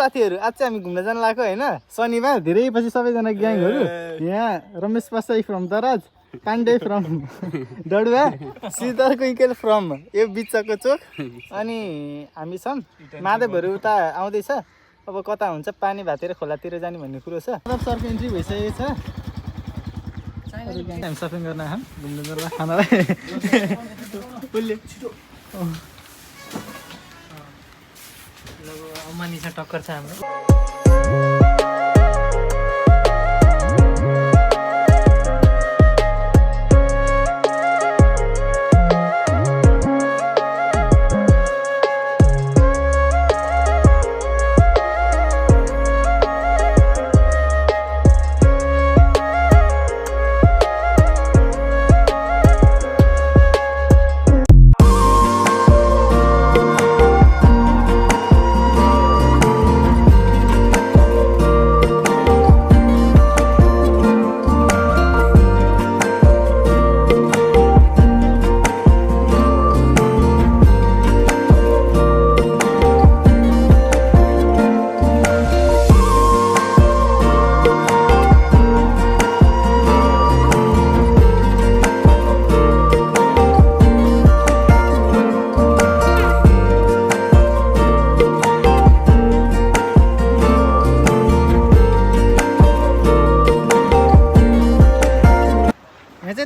साथीहरू आज चाहिँ हामी घुम्न जान लागेको होइन शनिबार धेरै पछि सबैजना ग्याङहरू यहाँ रमेश पासाई फ्रम दराज पाण्डे फ्रम डडुवा श्रीधर कुइकेल फ्रम यो बिचको चोक अनि हामी छौँ माधवहरू उता आउँदैछ अब कता हुन्छ पानी भातिर खोलातिर जाने भन्ने कुरो छ अब सरको इन्ट्री भइसकेको छ हामी सपिङ गर्न आयौँ घुम्नु जाँदा खानालाई उसले मनिषा टक्कर छ हाम्रो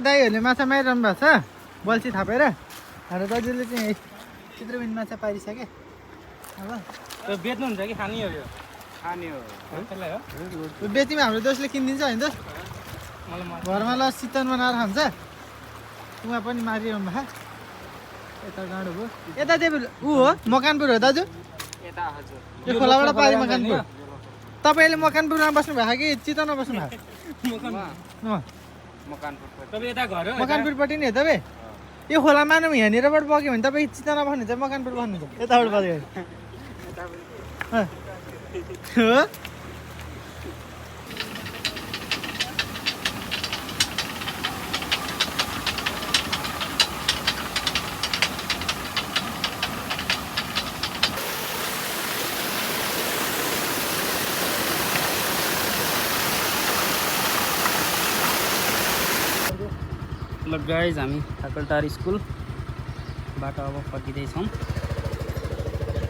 दाइहरूले माछा मारिरहनु भएको छ बल्छी थापेर हाम्रो दाजुले चाहिँ चित्रबिन माछा पारिसके अब त्यो बेच्नुहुन्छ कि खाने हो यो खाने हो बेचीमा हाम्रो दोस्तले किनिदिन्छ होइन दोस्त घरमा ल चितन बनाएर खान्छ उहाँ पनि मारिरहनु भएको यता डाँडो भयो यता चाहिँ ऊ हो मकानपुर हो दाजु यता हजुर यो खोलाबाट पारि मकानपुर तपाईँले मकानपुरमा बस्नु भएको कि चितनमा बस्नु भएको मकानपुरपट्टि नि हो तपाईँ यो खोला मानौँ यहाँनिरबाट बग्यो भने तपाईँ चितना बस्नुहुन्छ मकानपुर बस्नुहुन्छ यताबाट बग्यो हो ल गाइज हामी ठाकुरटार स्कुलबाट अब फर्किँदैछौँ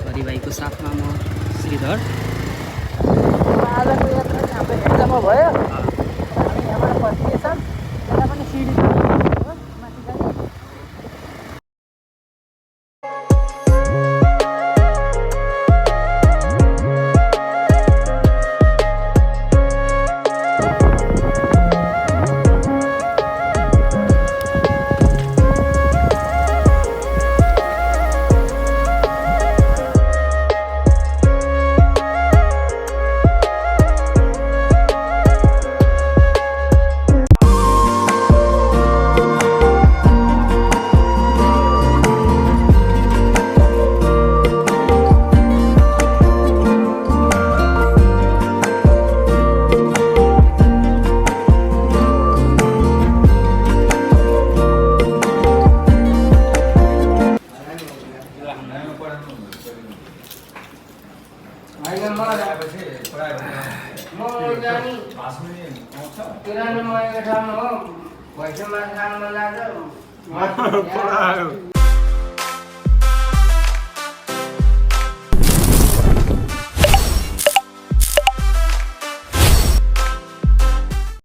हरिभाइको साथमा म श्रीधर आजको यात्रा चाहिँ हाम्रो एक्जाममा भयो हामी यहाँबाट फर्किएछौँ यहाँ पनि सिडी माथि जाने किराना मगाएको ठाउँमा हो भैँसी मासु खानु मन लाग्छ